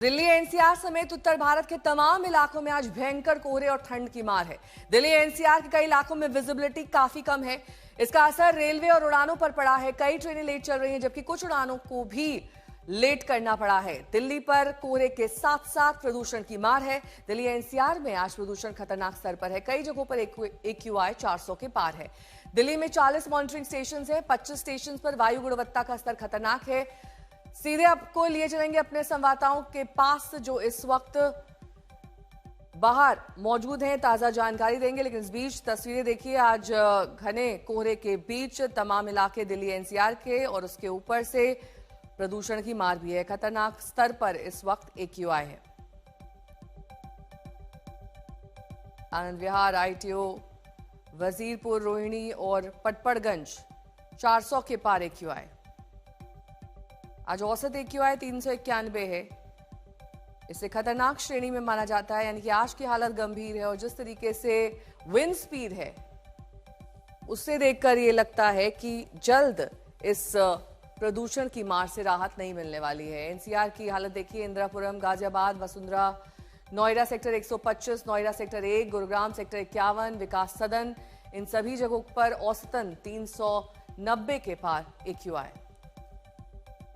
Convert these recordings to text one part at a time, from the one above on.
Delhi NCR समेत उत्तर भारत के तमाम इलाकों में आज भयंकर कोहरे और ठंड की मार है। दिल्ली एनसीआर के कई इलाकों में विजिबिलिटी काफी कम है। इसका असर रेलवे और उड़ानों पर पड़ा है। कई ट्रेनें लेट चल रही हैं, जबकि कुछ उड़ानों को भी लेट करना पड़ा है। दिल्ली पर कोहरे के साथ साथ प्रदूषण की मार है। दिल्ली एनसीआर में आज प्रदूषण खतरनाक स्तर पर है। कई जगहों पर AQI 400 के पार है। दिल्ली में 40 मॉनिटरिंग स्टेशन है। 25 स्टेशन पर वायु गुणवत्ता का स्तर खतरनाक है। सीधे आपको लिए चलेंगे अपने संवाददाताओं के पास जो इस वक्त बाहर मौजूद हैं, ताजा जानकारी देंगे। लेकिन इस बीच तस्वीरें देखिए, आज घने कोहरे के बीच तमाम इलाके दिल्ली एनसीआर के और उसके ऊपर से प्रदूषण की मार भी है। खतरनाक स्तर पर इस वक्त AQI है। आनंद विहार, ITO, वजीरपुर, रोहिणी और पटपड़गंज 400 के पार AQI। आज औसत AQI 391 है। इसे खतरनाक श्रेणी में माना जाता है, यानी कि आज की हालत गंभीर है। और जिस तरीके से विंड स्पीड है, उससे देखकर ये लगता है कि जल्द इस प्रदूषण की मार से राहत नहीं मिलने वाली है। एनसीआर की हालत देखिए, Indirapuram, Ghaziabad, Vasundhara, Noida sector 125, Noida sector 1, Gurugram sector 51, विकास सदन, इन सभी जगहों पर औसतन 390 के पार AQI।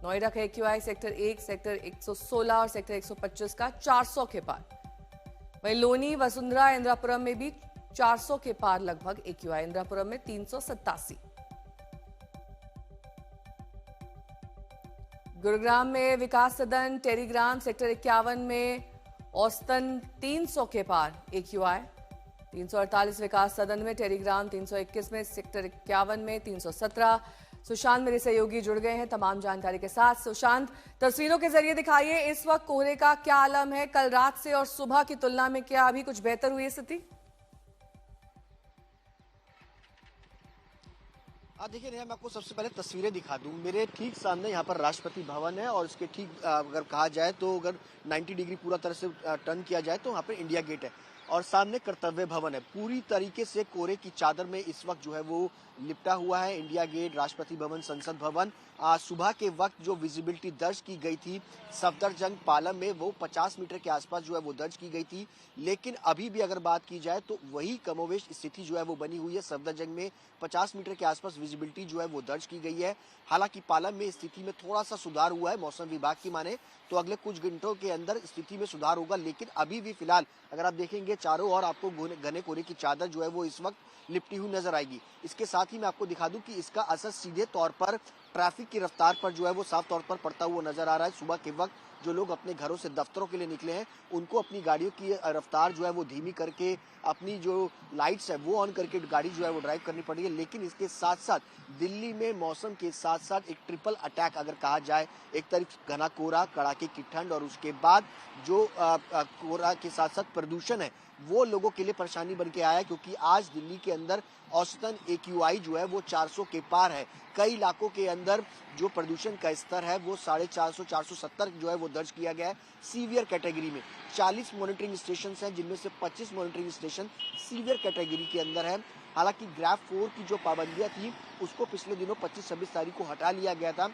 नोएडा का AQI सेक्टर 1, सेक्टर 116 और सेक्टर 125 का 400 के पार। वहीं लोनी, वसुंधरा, इंदिरापुरम में भी 400 के पार लगभग AQI। इंदिरापुरम में 387। गुरुग्राम में विकास सदन, टेलीग्राम सेक्टर 51 में औसतन 300 के पार AQI। 348 विकास सदन में, टेलीग्राम 321 में, सेक्टर 51 में 317। सुशांत मेरे सहयोगी जुड़ गए हैं तमाम जानकारी के साथ। सुशांत, तस्वीरों के जरिए दिखाइए इस वक्त कोहरे का क्या आलम है। कल रात से और सुबह की तुलना में क्या अभी कुछ बेहतर हुई है स्थिति? देखिए नेहा, मैं आपको सबसे पहले तस्वीरें दिखा दूं। मेरे ठीक सामने यहाँ पर राष्ट्रपति भवन है और उसके ठीक अगर कहा जाए तो अगर 90 डिग्री पूरा तरह से टर्न किया जाए तो वहाँ पर इंडिया गेट है और सामने कर्तव्य भवन है। पूरी तरीके से कोहरे की चादर में इस वक्त जो है वो लिपटा हुआ है इंडिया गेट, राष्ट्रपति भवन, संसद भवन। सुबह के वक्त जो विजिबिलिटी दर्ज की गई थी सफदरजंग पालम में, वो 50 मीटर के आसपास जो है वो दर्ज की गई थी। लेकिन अभी भी अगर बात की जाए तो वही कमोवेश स्थिति जो है वो बनी हुई है। सफदरजंग में 50 मीटर के आसपास विजिबिलिटी जो है वो दर्ज की गई है। हालांकि पालम में स्थिति में थोड़ा सा सुधार हुआ है। मौसम विभाग की माने तो अगले कुछ घंटों के अंदर स्थिति में सुधार होगा। लेकिन अभी भी फिलहाल अगर आप देखेंगे चारों ओर आपको घने कोहरे की चादर जो है वो इस वक्त लिपटी हुई नजर आएगी। इसके साथ ही मैं आपको दिखा दूं कि इसका असर सीधे तौर पर ट्रैफिक की रफ्तार पर जो है वो साफ तौर पर पड़ता हुआ नजर आ रहा है। सुबह के वक्त जो लोग अपने घरों से दफ्तरों के लिए निकले हैं, उनको अपनी गाड़ियों की रफ्तार जो है वो धीमी करके अपनी जो लाइट्स है वो ऑन करके गाड़ी जो है वो ड्राइव करनी पड़ी है। लेकिन इसके साथ साथ दिल्ली में मौसम के साथ साथ एक ट्रिपल अटैक अगर कहा जाए, एक तरफ घना कोहरा, कड़ाके की ठंड और उसके बाद जो कोहरा के साथ साथ प्रदूषण है वो लोगों के लिए परेशानी बन के आया है। क्योंकि आज दिल्ली के अंदर औसतन AQI जो है वो 400 के पार है। कई इलाकों के अंदर जो प्रदूषण का स्तर है वो 450, 470 जो है वो दर्ज किया गया है। सीवियर कैटेगरी में 40 मॉनिटरिंग स्टेशन हैं, जिनमें से 25 मॉनिटरिंग स्टेशन सीवियर कैटेगरी के अंदर है। हालांकि ग्राफ 4 की जो पाबंदियां थी उसको पिछले दिनों 25-26 तारीख को हटा लिया गया था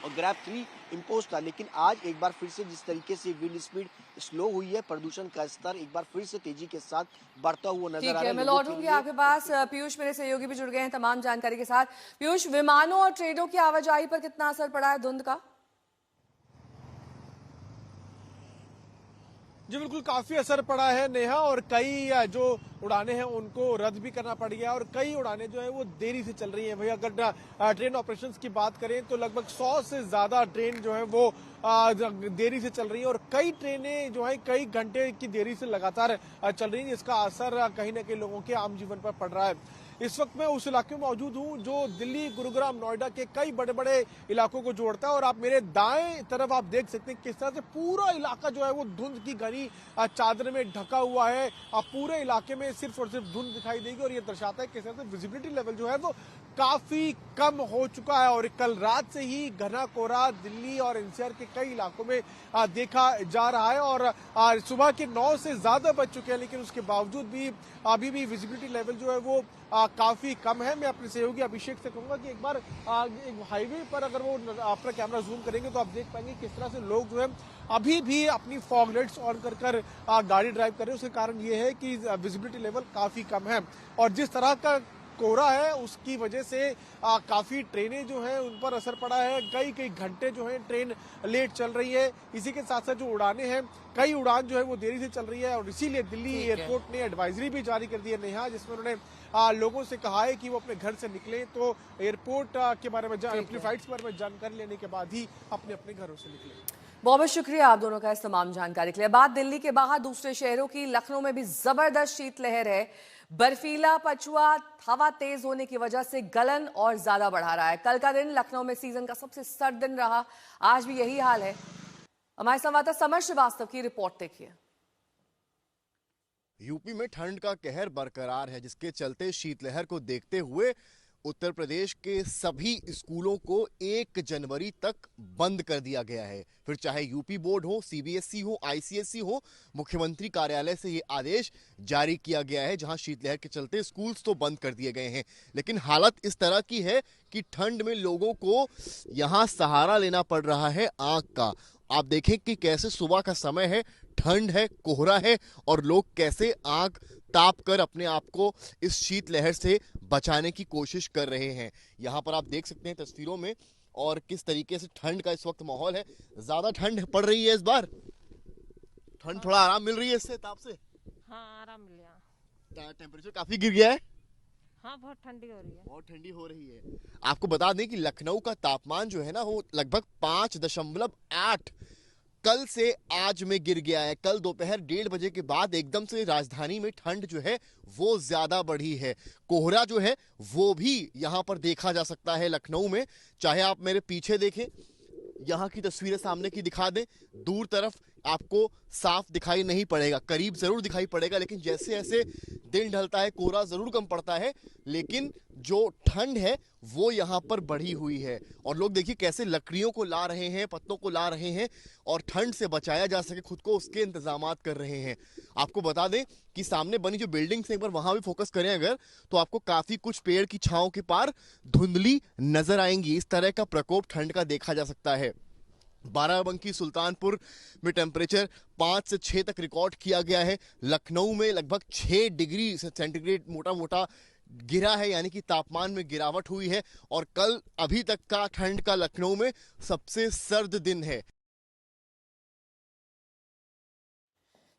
और ग्राफ 3 इम्पोज था। लेकिन आज एक बार फिर से जिस तरीके से विंड स्पीड स्लो हुई है, प्रदूषण का स्तर एक बार फिर से तेजी के साथ बढ़ता हुआ नजर आ रहा है। मैं लौटूंगी आपके पास। पीयूष मेरे सहयोगी भी जुड़ गए हैं तमाम जानकारी के साथ। पीयूष, विमानों और ट्रेनों की आवाजाही पर कितना असर पड़ा है धुंध का? जी बिल्कुल, काफी असर पड़ा है नेहा, और कई जो उड़ानें हैं उनको रद्द भी करना पड़ गया और कई उड़ानें जो है वो देरी से चल रही हैं। भैया अगर ट्रेन ऑपरेशंस की बात करें तो लगभग 100 से ज्यादा ट्रेन जो है वो देरी से चल रही है और कई ट्रेनें जो है कई घंटे की देरी से लगातार चल रही हैं। इसका असर कहीं ना कहीं लोगों के आम जीवन पर पड़ रहा है। इस वक्त मैं उस इलाके में मौजूद हूं जो दिल्ली, गुरुग्राम, नोएडा के कई बड़े बड़े इलाकों को जोड़ता है और आप मेरे दाएं तरफ आप देख सकते हैं किस तरह से पूरा इलाका जो है वो धुंध की घनी चादर में ढका हुआ है। पूरे इलाके में सिर्फ और सिर्फ धुंध दिखाई देगी और ये दर्शाता है किस तरह से विजिबिलिटी लेवल जो है वो काफी कम हो चुका है और कल रात से ही घना कोहरा दिल्ली और एनसीआर के कई इलाकों में देखा जा रहा है और सुबह के 9 से ज्यादा बज चुके हैं, लेकिन उसके बावजूद भी अभी भी विजिबिलिटी लेवल जो है वो काफी कम है। मैं अपने सहयोगी अभिषेक से कहूंगा कि एक बार एक हाईवे पर अगर वो अपना कैमरा जूम करेंगे तो आप देख पाएंगे किस तरह से लोग जो है अभी भी अपनी फॉग लाइट्स ऑन कर गाड़ी ड्राइव कर रहे हैं। उसके कारण ये है कि विजिबिलिटी लेवल काफी कम है और जिस तरह का कोहरा है उसकी वजह से काफी ट्रेनें जो हैं उन पर असर पड़ा है। कई घंटे जो है ट्रेन लेट चल रही है। इसी के साथ साथ जो उड़ानें हैं, कई उड़ान जो है वो देरी से चल रही है और इसीलिए दिल्ली एयरपोर्ट ने एडवाइजरी भी जारी कर दी है नेहा, जिसमें उन्होंने लोगों से कहा है कि वो अपने घर से निकलें तो एयरपोर्ट के बारे में अपनी फ्लाइट्स के बारे में जानकारी लेने के बाद ही अपने अपने घरों से निकलें। बहुत बहुत शुक्रिया आप दोनों का इस तमाम जानकारी के लिए। बात दिल्ली के बाहर दूसरे शहरों की, लखनऊ में भी जबरदस्त शीतलहर है। बर्फीला पछुआ हवा तेज होने की वजह से गलन और ज्यादा बढ़ा रहा है। कल का दिन लखनऊ में सीजन का सबसे सर्द दिन रहा, आज भी यही हाल है। हमारे संवाददाता समर श्रीवास्तव की रिपोर्ट देखिए। यूपी में ठंड का कहर बरकरार है, जिसके चलते शीतलहर को देखते हुए उत्तर प्रदेश के सभी स्कूलों को 1 जनवरी तक बंद कर दिया गया है। फिर चाहे यूपी बोर्ड हो, सीबीएसई हो, आईसीएसई हो, मुख्यमंत्री कार्यालय से ये आदेश जारी किया गया है, जहां शीतलहर के चलते स्कूल्स तो बंद कर दिए गए हैं। लेकिन हालत इस तरह की है कि ठंड में लोगों को यहां सहारा लेना पड़ रहा है आग का। आप देखें कि कैसे सुबह का समय है, ठंड है, कोहरा है और लोग कैसे आग ताप कर अपने आप को इस शीतलहर से बचाने की कोशिश कर रहे हैं। यहाँ पर आप देख सकते हैं तस्वीरों में और किस तरीके से ठंड का इस वक्त माहौल है। ज्यादा ठंड पड़ रही है इस बार, ठंड थोड़ा आराम मिल रही है इससे ताप से। हाँ, आराम मिल गया। टेम्परेचर काफी गिर गया है। हाँ, बहुत ठंडी हो रही है। बहुत ठंडी हो रही है। आपको बता दें कि लखनऊ का तापमान जो है ना वो लगभग 5.8 कल से आज में गिर गया है। कल दोपहर 1:30 बजे के बाद एकदम से राजधानी में ठंड जो है वो ज्यादा बढ़ी है। कोहरा जो है वो भी यहां पर देखा जा सकता है लखनऊ में। चाहे आप मेरे पीछे देखें, यहाँ की तस्वीरें सामने की दिखा दें, दूर तरफ आपको साफ दिखाई नहीं पड़ेगा, करीब जरूर दिखाई पड़ेगा, लेकिन जैसे जैसे दिन ढलता है कोहरा जरूर कम पड़ता है, लेकिन जो ठंड है वो यहाँ पर बढ़ी हुई है। और लोग देखिए कैसे लकड़ियों को ला रहे हैं, पत्तों को ला रहे हैं और ठंड से बचाया जा सके खुद को, उसके इंतजामात कर रहे हैं। आपको बता दें कि सामने बनी जो बिल्डिंग्स है, एक बार वहां भी फोकस करें अगर, तो आपको काफी कुछ पेड़ की छांव के पार धुंधली नजर आएंगी। इस तरह का प्रकोप ठंड का देखा जा सकता है। बाराबंकी, सुल्तानपुर में टेम्परेचर 5 से 6 तक रिकॉर्ड किया गया है। लखनऊ में लगभग 6 डिग्री सेंटीग्रेड मोटा मोटा गिरा है, यानी कि तापमान में गिरावट हुई है और कल अभी तक का ठंड का लखनऊ में सबसे सर्द दिन है।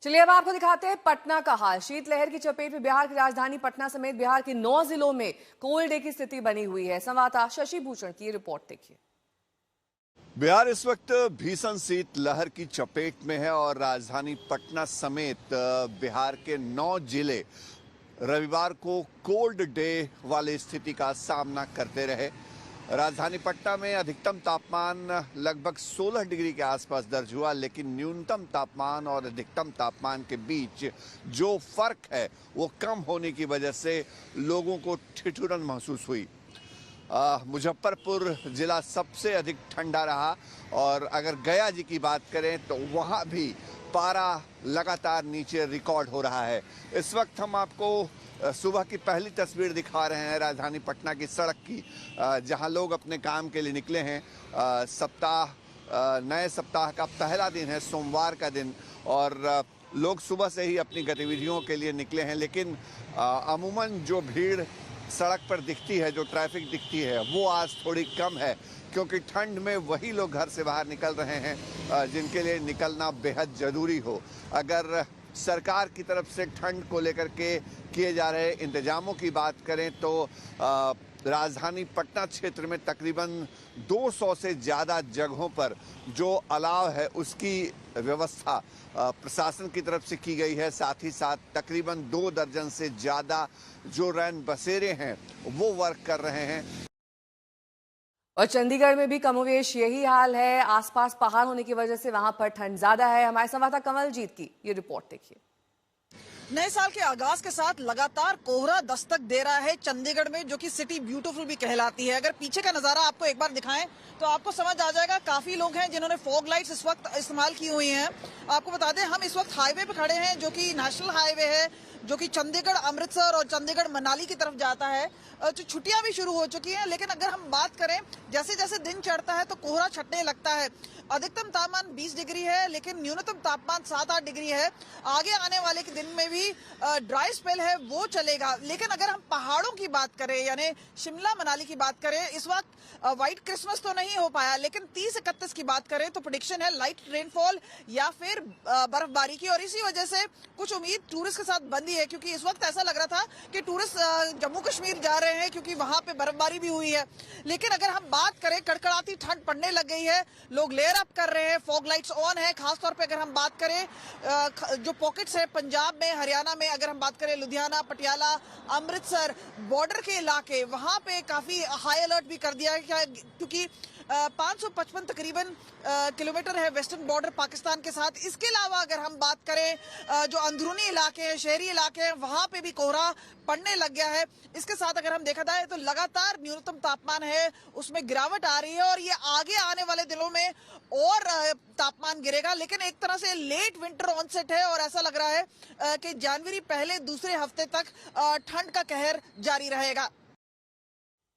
चलिए अब आपको दिखाते हैं पटना का हाल। शीतलहर की चपेट में बिहार की राजधानी पटना समेत बिहार के 9 जिलों में कोल्ड डे की स्थिति बनी हुई है। संवाददाता शशि भूषण की रिपोर्ट देखिए। बिहार इस वक्त भीषण शीतलहर की चपेट में है और राजधानी पटना समेत बिहार के 9 जिले रविवार को कोल्ड डे वाली स्थिति का सामना करते रहे। राजधानी पटना में अधिकतम तापमान लगभग 16 डिग्री के आसपास दर्ज हुआ, लेकिन न्यूनतम तापमान और अधिकतम तापमान के बीच जो फर्क है वो कम होने की वजह से लोगों को ठिठुरन महसूस हुई। मुजफ्फरपुर जिला सबसे अधिक ठंडा रहा और अगर गया जी की बात करें तो वहाँ भी पारा लगातार नीचे रिकॉर्ड हो रहा है। इस वक्त हम आपको सुबह की पहली तस्वीर दिखा रहे हैं राजधानी पटना की सड़क की, जहां लोग अपने काम के लिए निकले हैं। नए सप्ताह का पहला दिन है, सोमवार का दिन, और लोग सुबह से ही अपनी गतिविधियों के लिए निकले हैं। लेकिन अमूमन जो भीड़ सड़क पर दिखती है, जो ट्रैफिक दिखती है, वो आज थोड़ी कम है, क्योंकि ठंड में वही लोग घर से बाहर निकल रहे हैं जिनके लिए निकलना बेहद ज़रूरी हो। अगर सरकार की तरफ से ठंड को लेकर के किए जा रहे इंतजामों की बात करें तो राजधानी पटना क्षेत्र में तकरीबन 200 से ज़्यादा जगहों पर जो अलाव है उसकी व्यवस्था प्रशासन की तरफ से की गई है। साथ ही साथ तकरीबन 2 दर्जन से ज़्यादा जो रैन बसेरे हैं वो वर्क कर रहे हैं। और चंडीगढ़ में भी कमोवेश यही हाल है। आसपास पहाड़ होने की वजह से वहां पर ठंड ज्यादा है। हमारे संवाददाता कमलजीत की ये रिपोर्ट देखिए। नए साल के आगाज के साथ लगातार कोहरा दस्तक दे रहा है चंडीगढ़ में, जो कि सिटी ब्यूटीफुल भी कहलाती है। अगर पीछे का नजारा आपको एक बार दिखाएं तो आपको समझ आ जाएगा। काफी लोग हैं जिन्होंने फॉग लाइट्स इस वक्त इस्तेमाल की हुई हैं। आपको बता दें हम इस वक्त हाईवे पे खड़े हैं, जो कि नेशनल हाईवे है, जो कि चंडीगढ़ अमृतसर और चंडीगढ़ मनाली की तरफ जाता है। तो छुट्टियां भी शुरू हो चुकी हैं, लेकिन अगर हम बात करें जैसे जैसे दिन चढ़ता है तो कोहरा छटने लगता है। अधिकतम तापमान 20 डिग्री है, लेकिन न्यूनतम तापमान 7-8 डिग्री है। आगे आने वाले के दिन में भी ड्राई स्पेल है वो चलेगा। लेकिन अगर हम पहाड़ों की बात करें, यानी शिमला मनाली की बात करें, इस वक्त व्हाइट क्रिसमस तो नहीं हो पाया, लेकिन 30-31 की बात करें तो प्रेडिक्शन है लाइट रेनफॉल या फिर बर्फबारी की। और इसी वजह से कुछ उम्मीद टूरिस्ट के साथ बंदी है, क्योंकि इस वक्त ऐसा लग रहा था कि टूरिस्ट जम्मू कश्मीर जा रहे हैं, क्योंकि वहां पे बर्फबारी भी हुई है। लेकिन अगर हम बात करें, कड़कड़ाती ठंड पड़ने लग गई है, लोग लेयर अप कर रहे हैं, फॉग लाइट्स ऑन है। खासतौर पे अगर हम बात करें जो पॉकेट्स है पंजाब में, हरियाणा में, अगर हम बात करें लुधियाना, पटियाला, अमृतसर, बॉर्डर के इलाके, वहां पे काफी हाई अलर्ट भी कर दिया है, क्योंकि 555 तकरीबन किलोमीटर है वेस्टर्न बॉर्डर पाकिस्तान के साथ। इसके अलावा अगर हम बात करें जो अंदरूनी इलाके हैं, शहरी इलाके हैं, वहां पे भी कोहरा पड़ने लग गया है। इसके साथ अगर हम देखा जाए तो लगातार न्यूनतम तापमान है उसमें गिरावट आ रही है, और ये आगे आने वाले दिनों में और तापमान गिरेगा। लेकिन एक तरह से लेट विंटर ऑनसेट है, और ऐसा लग रहा है कि जनवरी पहले दूसरे हफ्ते तक ठंड का कहर जारी रहेगा।